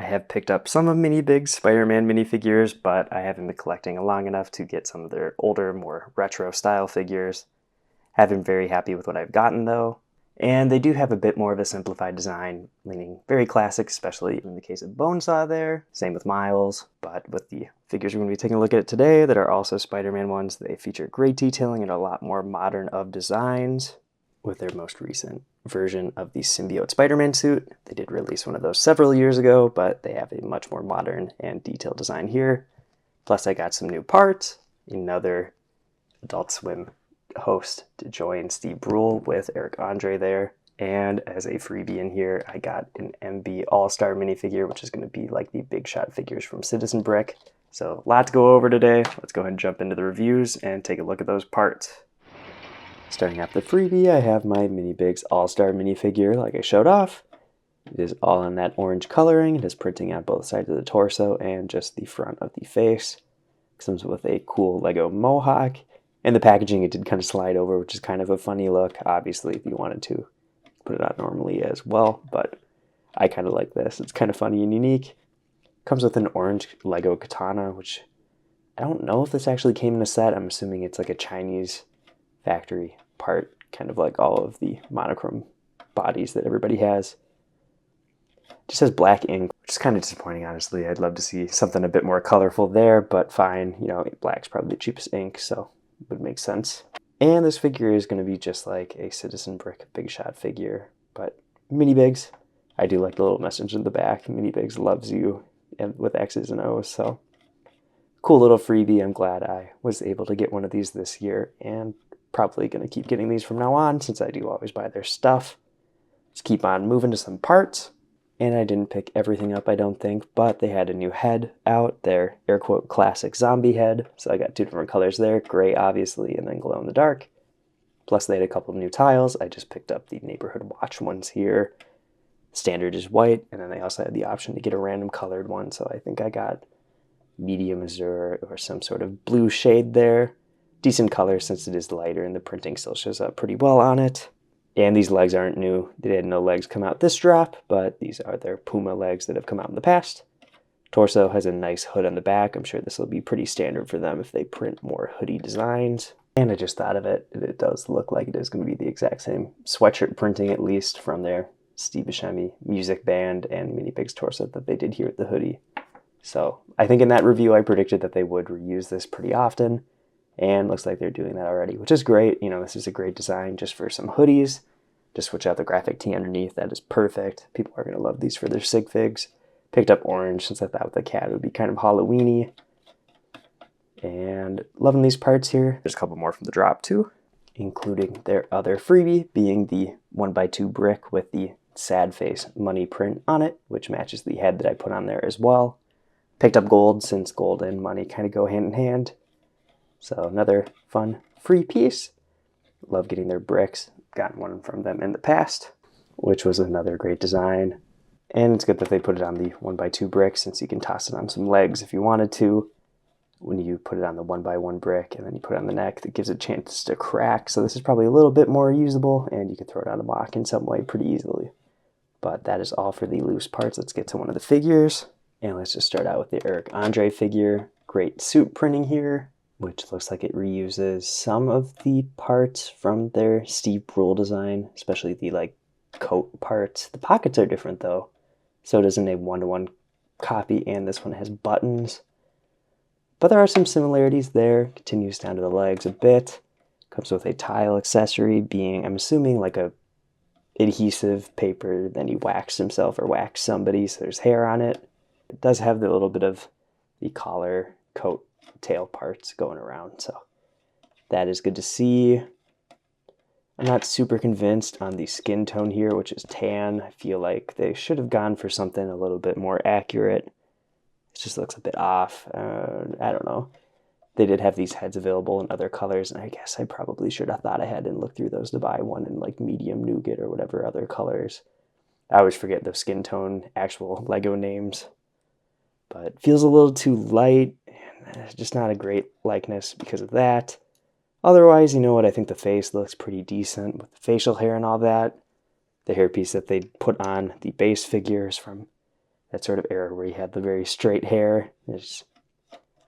I have picked up some of Minibigs Spider-Man minifigures, but I haven't been collecting long enough to get some of their older, more retro style figures. Have been very happy with what I've gotten though. And they do have a bit more of a simplified design, leaning very classic, especially in the case of Bonesaw there. Same with Miles, but with the figures we're going to be taking a look at today that are also Spider-Man ones, they feature great detailing and a lot more modern of designs. With their most recent version of the Symbiote Spider-Man suit. They did release one of those several years ago, but they have a much more modern and detailed design here. Plus I got some new parts, another Adult Swim host to join Steve Brule with Eric Andre there. And as a freebie in here, I got an MB All-Star minifigure, which is going to be like the big shot figures from Citizen Brick. So a lot to go over today. Let's go ahead and jump into the reviews and take a look at those parts. Starting off the freebie, I have my Minibigs All-Star minifigure like I showed off. It is all in that orange coloring. It is printing on both sides of the torso and just the front of the face. It comes with a cool Lego mohawk. And the packaging, it did kind of slide over, which is kind of a funny look. Obviously, if you wanted to put it on normally as well, but I kind of like this. It's kind of funny and unique. It comes with an orange Lego katana, which I don't know if this actually came in a set. I'm assuming it's like a Chinese factory part, kind of like all of the monochrome bodies that everybody has. Just has black ink, which is kind of disappointing, honestly. I'd love to see something a bit more colorful there, but fine. You know, black's probably the cheapest ink, so it would make sense. And this figure is going to be just like a Citizen Brick Big Shot figure, but Minibigs. I do like the little message in the back. Minibigs loves you, and with X's and O's, so cool little freebie. I'm glad I was able to get one of these this year, and probably going to keep getting these from now on since I do always buy their stuff. Let's keep on moving to some parts. And I didn't pick everything up, I don't think, but they had a new head out, their air quote classic zombie head. So I got two different colors there, gray obviously, and then glow in the dark. Plus they had a couple of new tiles. I just picked up the neighborhood watch ones here. Standard is white, and then they also had the option to get a random colored one. So I think I got medium azure or some sort of blue shade there. Decent color since it is lighter and the printing still shows up pretty well on it. And these legs aren't new. They had no legs come out this drop, but these are their Puma legs that have come out in the past. Torso has a nice hood on the back. I'm sure this will be pretty standard for them if they print more hoodie designs. And I just thought of it. It does look like it is going to be the exact same sweatshirt printing, at least from their Steve Buscemi music band and Minibigs torso that they did here with the hoodie. So I think in that review I predicted that they would reuse this pretty often. And looks like they're doing that already, which is great. You know, this is a great design just for some hoodies. Just switch out the graphic tee underneath. That is perfect. People are going to love these for their sig figs. Picked up orange since I thought with the cat it would be kind of Halloween-y. And loving these parts here. There's a couple more from the drop too, including their other freebie being the 1x2 brick with the sad face money print on it, which matches the head that I put on there as well. Picked up gold since gold and money kind of go hand in hand. So another fun free piece. Love getting their bricks. Gotten one from them in the past, which was another great design. And it's good that they put it on the 1x2 brick since you can toss it on some legs if you wanted to. When you put it on the 1x1 brick and then you put it on the neck, that gives it a chance to crack. So this is probably a little bit more usable and you can throw it on a block in some way pretty easily. But that is all for the loose parts. Let's get to one of the figures. And let's just start out with the Eric Andre figure. Great suit printing here, which looks like it reuses some of the parts from their Steve Brule design, especially the like coat parts. The pockets are different though, so it isn't a one-to-one copy, and this one has buttons. But there are some similarities there. Continues down to the legs a bit. Comes with a tile accessory being, I'm assuming, like a adhesive paper, then he waxed himself or waxed somebody, so there's hair on it. It does have the little bit of the collar, coat, tail parts going around, so that is good to see. I'm not super convinced on the skin tone here, which is tan. I feel like they should have gone for something a little bit more accurate. It just looks a bit off. I don't know. They did have these heads available in other colors, and I guess I probably should have thought ahead and looked through those to buy one in like medium nougat or whatever other colors. I always forget the skin tone actual Lego names, but feels a little too light. Just not a great likeness because of that. Otherwise, you know what, I think the face looks pretty decent with the facial hair and all that. The hairpiece that they put on the base figure is from that sort of era where he had the very straight hair. There's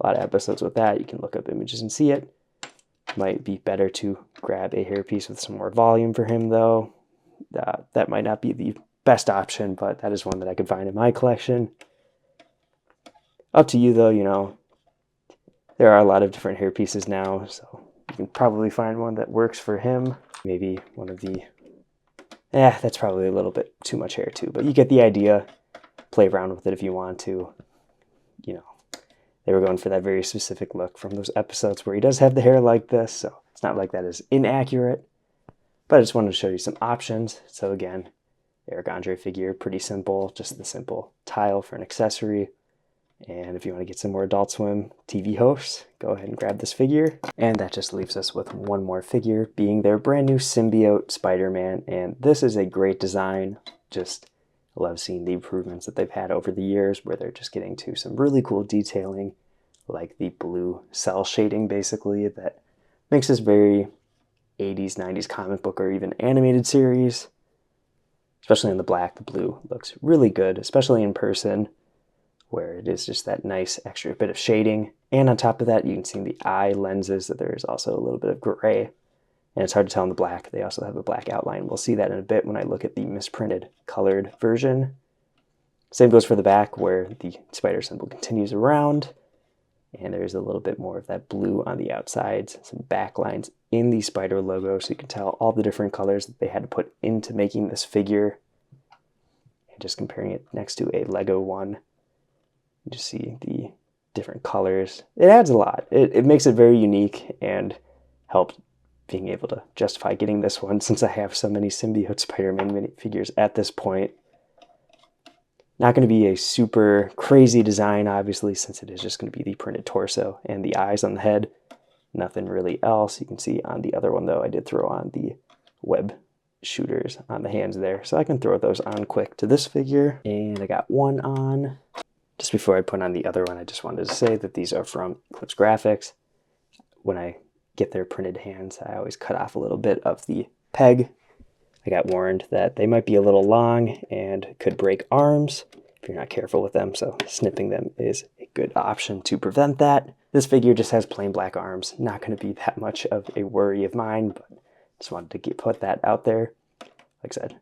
a lot of episodes with that. You can look up images and see it. Might be better to grab a hairpiece with some more volume for him, though. That might not be the best option, but that is one that I could find in my collection. Up to you, though. You know, there are a lot of different hairpieces now, so you can probably find one that works for him. Maybe one of the... that's probably a little bit too much hair, too, but you get the idea. Play around with it if you want to. You know, they were going for that very specific look from those episodes where he does have the hair like this, so it's not like that is inaccurate. But I just wanted to show you some options. So again, Eric Andre figure, pretty simple, just the simple tile for an accessory. And if you want to get some more Adult Swim TV hosts, go ahead and grab this figure. And that just leaves us with one more figure, being their brand new Symbiote Spider-Man. And this is a great design. Just love seeing the improvements that they've had over the years, where they're just getting to some really cool detailing, like the blue cell shading, basically, that makes this very 80s, 90s comic book or even animated series. Especially in the black, the blue looks really good, especially in person, where it is just that nice extra bit of shading. And on top of that, you can see in the eye lenses that there is also a little bit of gray. And it's hard to tell in the black. They also have a black outline. We'll see that in a bit when I look at the misprinted colored version. Same goes for the back, where the spider symbol continues around. And there's a little bit more of that blue on the outsides, some back lines in the spider logo, so you can tell all the different colors that they had to put into making this figure. And just comparing it next to a Lego one, you just see the different colors. It adds a lot. It makes it very unique and helps being able to justify getting this one, since I have so many Symbiote Spider-Man minifigures at this point. Not going to be a super crazy design, obviously, since it is just going to be the printed torso and the eyes on the head. Nothing really else. You can see on the other one, though, I did throw on the web shooters on the hands there, so I can throw those on quick to this figure. And I got one on. Just before I put on the other one, I just wanted to say that these are from Eclipse Graphics. When I get their printed hands, I always cut off a little bit of the peg. I got warned that they might be a little long and could break arms if you're not careful with them, so snipping them is a good option to prevent that. This figure just has plain black arms. Not going to be that much of a worry of mine, but just wanted to put that out there. Like I said,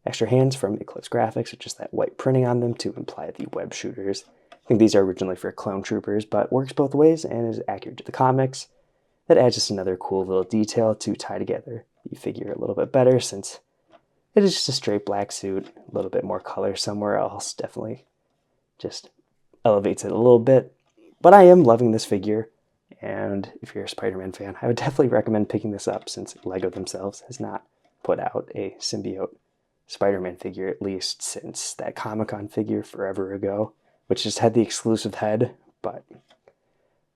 extra hands from Eclipse Graphics with just that white printing on them to imply the web shooters. I think these are originally for clone troopers, but works both ways and is accurate to the comics. That adds just another cool little detail to tie together the figure a little bit better, since it is just a straight black suit. A little bit more color somewhere else definitely just elevates it a little bit. But I am loving this figure, and if you're a Spider-Man fan, I would definitely recommend picking this up, since LEGO themselves has not put out a Symbiote Spider-Man figure, at least since that Comic-Con figure forever ago, which just had the exclusive head. But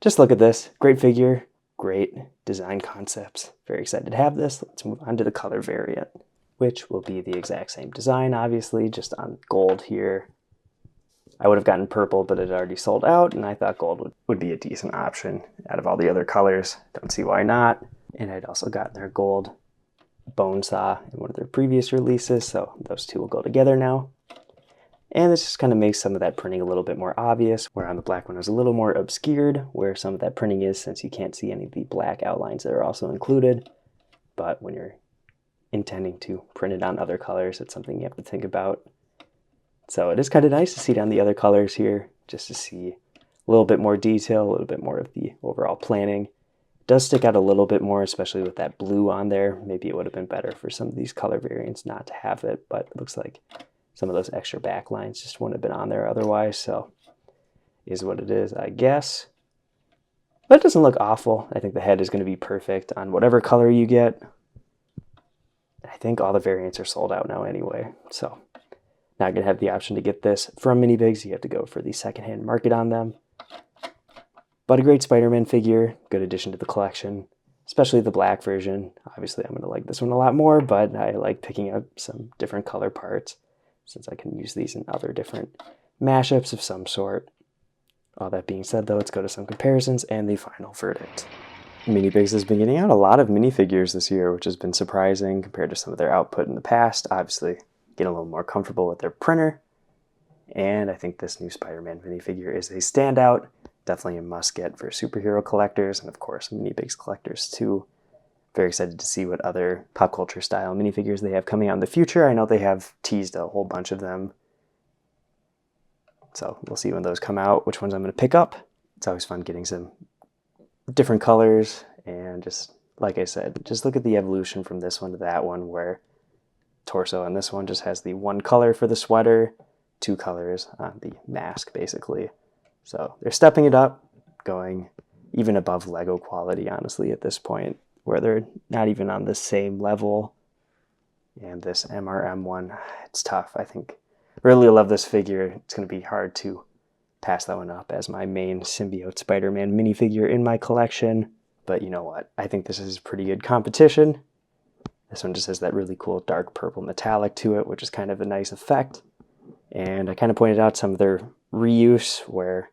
just look at this. Great figure, great design concepts. Very excited to have this. Let's move on to the color variant, which will be the exact same design, obviously, just on gold here. I would have gotten purple, but it already sold out, and I thought gold would be a decent option out of all the other colors. Don't see why not. And I'd also gotten their gold bone saw in one of their previous releases, so those two will go together now. And this just kind of makes some of that printing a little bit more obvious, where on the black one is a little more obscured, where some of that printing is, since you can't see any of the black outlines that are also included. But when you're intending to print it on other colors, it's something you have to think about. So it is kind of nice to see it on the other colors here, just to see a little bit more detail, a little bit more of the overall planning. It does stick out a little bit more, especially with that blue on there. Maybe it would have been better for some of these color variants not to have it, but it looks like some of those extra back lines just wouldn't have been on there otherwise, so is what it is, I guess. But it doesn't look awful. I think the head is going to be perfect on whatever color you get. I think all the variants are sold out now anyway, so not going to have the option to get this from Minibigs. You have to go for the secondhand market on them. But a great Spider-Man figure, good addition to the collection, especially the black version. Obviously, I'm going to like this one a lot more, but I like picking up some different color parts, since I can use these in other different mashups of some sort. All that being said, though, let's go to some comparisons and the final verdict. Minibigs has been getting out a lot of minifigures this year, which has been surprising compared to some of their output in the past. Obviously, getting a little more comfortable with their printer. And I think this new Spider-Man minifigure is a standout. Definitely a must-get for superhero collectors, and of course Minibigs collectors too. Very excited to see what other pop culture style minifigures they have coming out in the future. I know they have teased a whole bunch of them, so we'll see when those come out, which ones I'm going to pick up. It's always fun getting some different colors, and just like I said, just look at the evolution from this one to that one, where torso on this one just has the one color for the sweater, two colors on the mask basically. So they're stepping it up, going even above Lego quality honestly at this point, where they're not even on the same level. And this MRM one, it's tough. I think really love this figure. It's going to be hard to pass that one up as my main Symbiote Spider-Man minifigure in my collection. But you know what? I think this is pretty good competition. This one just has that really cool dark purple metallic to it, which is kind of a nice effect. And I kind of pointed out some of their reuse, where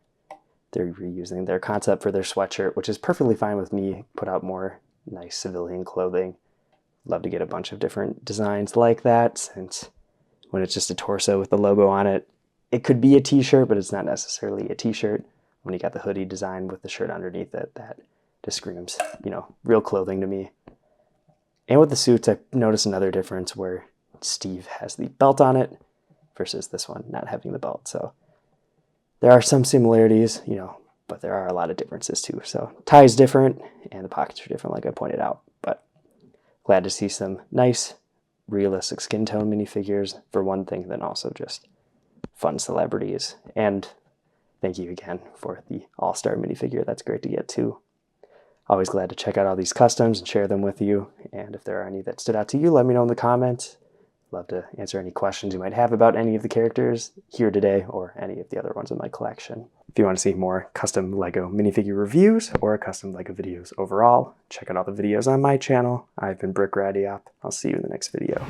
they're reusing their concept for their sweatshirt, which is perfectly fine with me. Put out more nice civilian clothing. Love to get a bunch of different designs like that, since when it's just a torso with the logo on it, it could be a t-shirt, but it's not necessarily a t-shirt. When you got the hoodie design with the shirt underneath it, that just screams, you know, real clothing to me. And with the suits, I noticed another difference where Steve has the belt on it versus this one not having the belt. So there are some similarities, you know, but there are a lot of differences too. So tie is different and the pockets are different, like I pointed out. But glad to see some nice, realistic skin tone minifigures for one thing, then also just fun celebrities. And thank you again for the All-Star minifigure. That's great to get too. Always glad to check out all these customs and share them with you. And if there are any that stood out to you, let me know in the comments. Love to answer any questions you might have about any of the characters here today or any of the other ones in my collection. If you want to see more custom LEGO minifigure reviews or custom LEGO videos overall, check out all the videos on my channel. I've been Brick Radiop. I'll see you in the next video.